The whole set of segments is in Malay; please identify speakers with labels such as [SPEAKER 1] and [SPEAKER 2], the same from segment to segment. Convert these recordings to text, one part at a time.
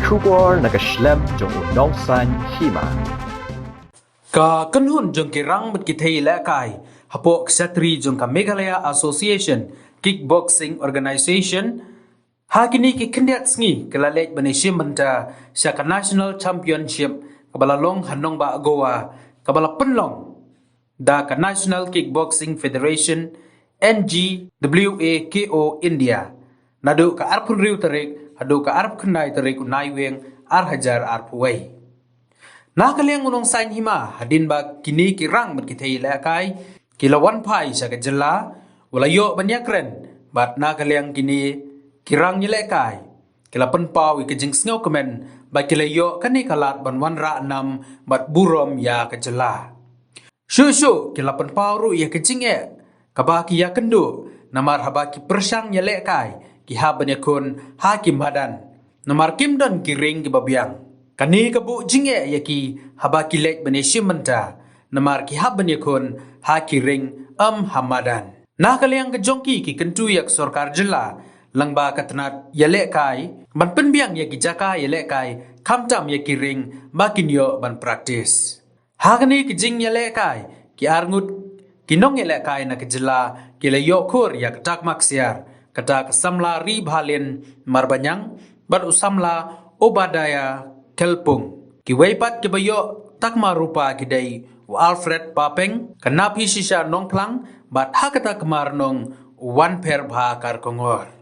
[SPEAKER 1] Shubor nakaslem jong unongsan hima.
[SPEAKER 2] Ka kanhun jong kirang bet kitay lakay hapo ksatri jong ka Meghalaya Association Kickboxing Organization hakini ki kendiat sngi kalalet banishim banta sa ka National Championship kabalalong hanong ba Goa kabala penlong da ka National Kickboxing Federation NGWAKO India nadu ka arpun riu tarik hadu ka arp khnai tarik unaiweng hajar arpuway. Nakaliang unong sain hima hadin ba kini kirang berkitay lakay kilawan pai sa kajela walayo banyakren bat nakaliang kini kirang nilekay kilapan pau ikajing sngaw kemen ba kilayo kani kalat banwan ra nam bat burom ya kajela shushu kilapan pau ru ya kajing kabaki ya kendu namar habaki persang nyelekay kihaban yakun hakim hadan namar kimdon kiring kibabiang kani kabu jinge yaki habaki lek benishim menta namar ki haban yakun hakiring hamadan nakaliang kejongki ki kentu yak sorkar jela langba katnat yalekai ban penbiang yaki jaka yalekai kamtam yaki ring bakinyo ban praktis hagani kejing yalekai ki arngut kinong yalekai na kejela kilayo kur yak tak maksiar kata samla ri bhalin marbanyang ban usamla obadaya Kelpung kiwaipat kibayo takma rupa kidai Alfred Papeng kanapi sisa nong plang bat hakata kemar nong wan per bha kar kongor.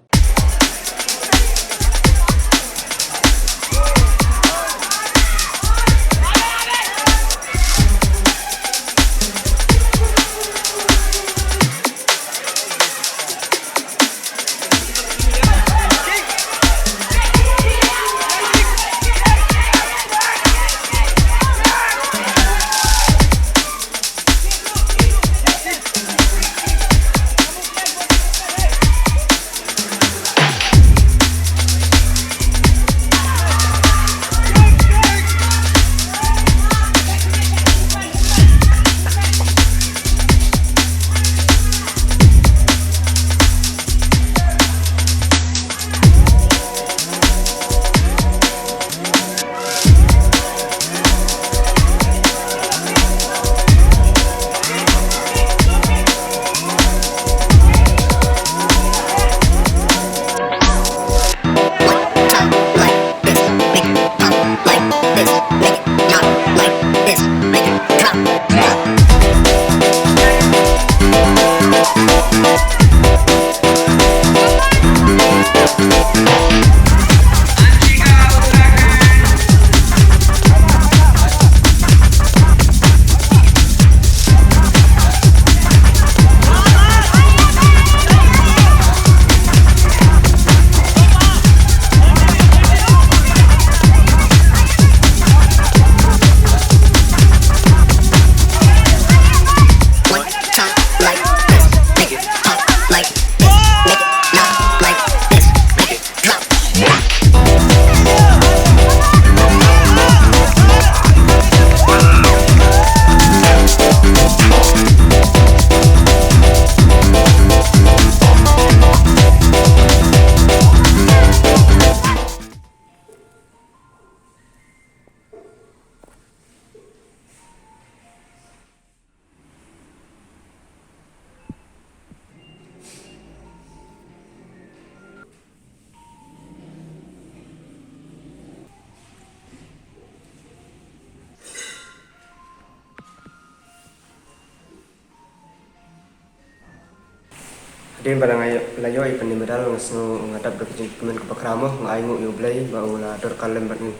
[SPEAKER 3] Din pada layo ay panimedal ngadap dapat kemen kepakramo ngaingu yo blay bau la dor kalem bat ni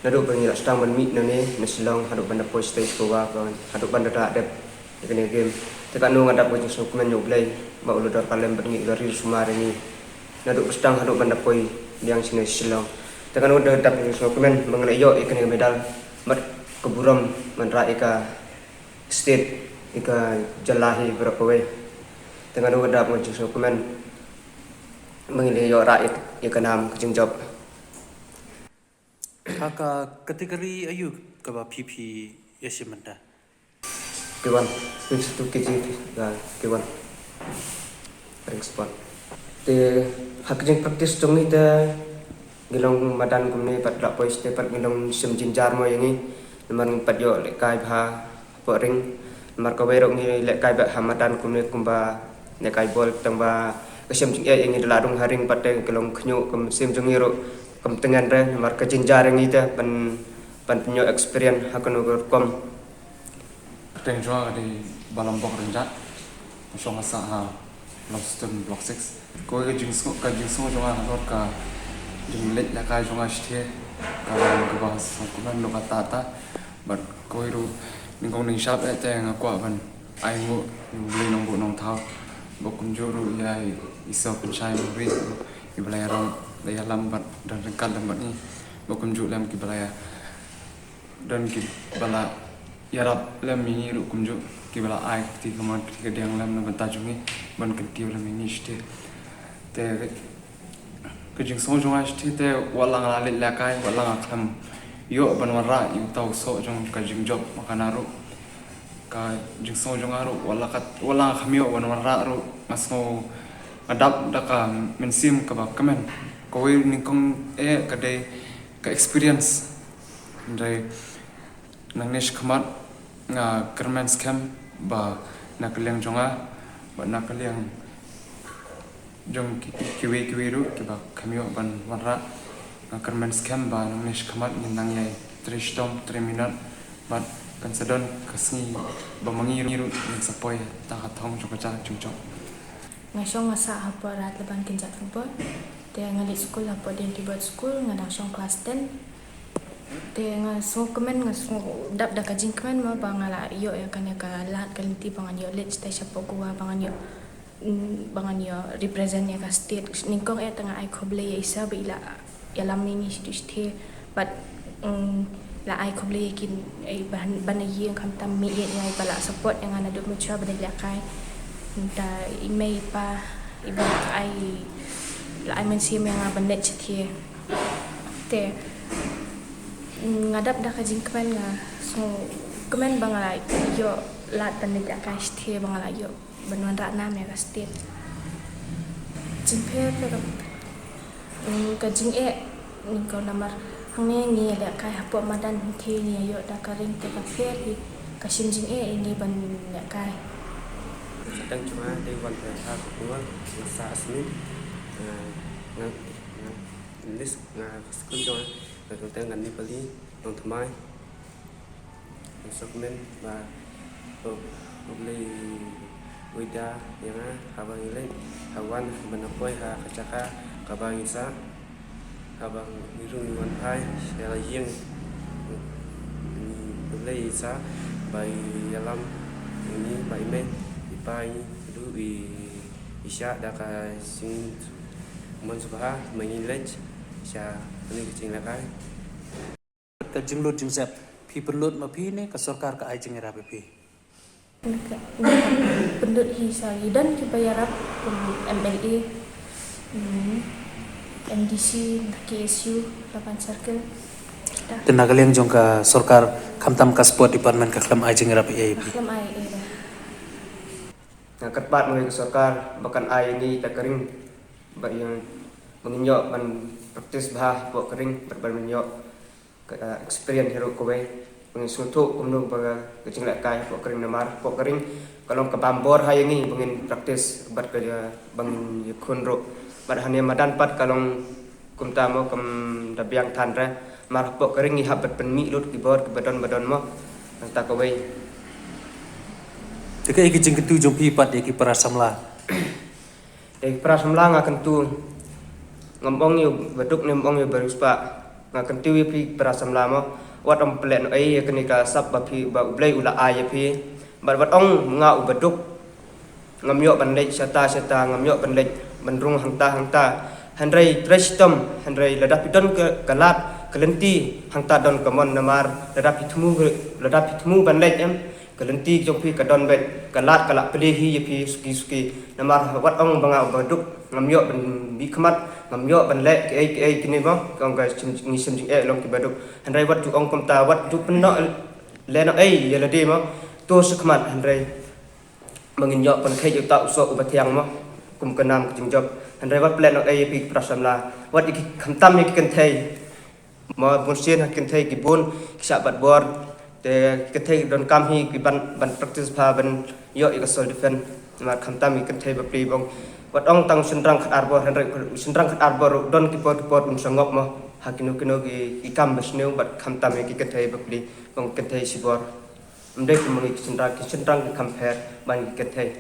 [SPEAKER 3] nadu bangila stang ban mit nane nasilong hadu banda post stage ko wa hadu banda da dep ikene game tekan nu ngadap bujing so kemen yo blay bau la dor kalem bat ni dari sumare ni nadu stang hadu banda poi yang sini silong tekan nu dap so kemen manglayo ikene medal mat keburam manra ika state ika jalahi berapa we dengan udah mau justru komen mengenai rakyat yang kenam kejeng job.
[SPEAKER 2] Aka kategori ayu kaba PP yasimanda.
[SPEAKER 3] Kewan, itu kejeng ya kewan. Ring spot. Te hak kejeng praktis dong ni te gilong madan kumne pat la poi ste pat gilong sim jinjar mo yangi man pat yo le kai bha po ring mar ka werok ni le kai ba hamadan kumne kumba ne kai bol tang ba sim jing yangi la dong haring pat gilong knyo kum sim jing ro kum tengan re mar ka jinjar yangi ta pan punyo experience hakano kom
[SPEAKER 4] Teng jua di Balambok Renjat, Song Asa ha, Longston Block 6. Kau ke jingsu jua halor ka jinglet la kai jua shte, kalau ke bahas kuman lo kata, but kau itu ningkong ning shop teng aku ban, ayu beli nong thau, bokum juru ya iso pencai beri, ibalaya ram daya lambat dan dekat lambat ni, bokum juru lam kibalaya dan kibala yarap lem ini ru kumju kibala ai ti kaman ke diang lem na banta jungi ban kentiu lem ini shte te ke jing so jong shte te walang la le kai walang aklam yo ban wara yu tau so jong ka jing job makanaru ka jing so jong aru walang khamio ban wara ru masno adap daka mensim ka ba kamen ko ni kong ka de ka experience ndai nangnesh khamat nga kermen scam ba nakaliang jonga ba nakaliang jong kiwi ru ki ba khamio ban warra nga kermen scam ba nangnesh khamat ni nangyay 3 minute ba kansadon kasni ba mangiru ni sapoy ta hathong jokacha chungchok
[SPEAKER 5] ngasong asa hapa rat leban kinjat football te ngali school hapa den tibet school ngadang song class 10 te ngasong kemen ngasong dap da kajing kemen ma bangala yo ya kan ya ka lat kalinti bangan yo let sta siapa kuwa bangan yo represent ya ka state ningkong ya tengah ai khoble ya isa bila ya lam ni ste but la ai khoble kin ai ban yi kam tam mi ye ngai bala support yang ana duk mucha badai la kai da email pa iba ai la ai men sim yang ban net chithie te ngadap dah kajing kemen nga so kemen bangalai yo lat pandai dak kai sthie bangalai yo banwan rak nam ya ka state jingpe ka kajing ni ko namar hangne ni dak kai hapo madan thi ni yo dak karing te ka fer hi ka jing ini ban dak kai
[SPEAKER 3] sedang cuma di wan ha ko masa asmin list school jo tentang ngani pali nong thamai supplement và beli wida yang habang ile hawan menapoi ha kacaka kabang isa habang biru wan pai sela yeng beli isa bai dalam ini bai me pai du isya daka sing mon subha mengilej sya ini kecing lakai
[SPEAKER 2] ka jinglut jingsep phi perlut ma phi ne ka sarkar ka ai jingira be phi
[SPEAKER 5] pendut hi sari dan ki bayarap MLA MDC KSU lapan circle
[SPEAKER 2] tenagaliang jong ka sarkar khamtam ka sport department ka khlam ai jingira be phi
[SPEAKER 5] aklam ai era
[SPEAKER 3] ngakat bat mengenai sarkar bahkan ai ini tak kering bagi yang menginjak man praktis bah buat kering berbanyak experience hero kowe mengusutuk kumnu baga kecing lek kai buat kering namar buat kering kalau ke bambor hai ini pengen praktis bat kerja bang yakun ro bat hanya madan pat kalau kumta mo kum dabiang tan ra mar buat kering ihap bat penmi lut di bor ke badan mo tak kowe
[SPEAKER 2] teka iki jing ketu jong phi pat iki parasamla
[SPEAKER 3] prasamla ngakan tu ngomong ni beduk ni ngomong ni beruspa ngakan tu pi prasamla mo wat om plen ai kenika sab ba phi ba blai ula ai phi ba wat ong nga u beduk ngamyo bandai sata ngamyo bandai bandrung hangta handrai trestom handrai ladap pidon ke kalat kelenti hangta don kamon namar ladap pitmu bandai em kelenti jong phi kadon bet kalat kalak pelehi phi suki namar wat ong banga beduk ngamyo ban bi khamat ngamyo ban lek ke kini mo kong ga ni sim jing long ki beduk handrai wat tu ong kom ta wat tu penno le no ai ya ladi mo to sukmat handrai menginjak pan khai yu ta usok ubatiang mo kum kenam jing job Handai wat plan ok ay pi prasamla wat ik khamtam ik kenthei ma bunsin ha kenthei ki bun kisa bat bor te kenthei don kam hi ki ban practice pha ban yo ik sol defend ma khamtam ik kenthei bapli bong wat ong tang sunrang khat arbor handai sunrang khat arbor don ki pot sangop ma hakino kino ki kam besneu bat khamtam ik kenthei bapli bong kenthei sibor mdek mengi sunrang ki compare ban kenthei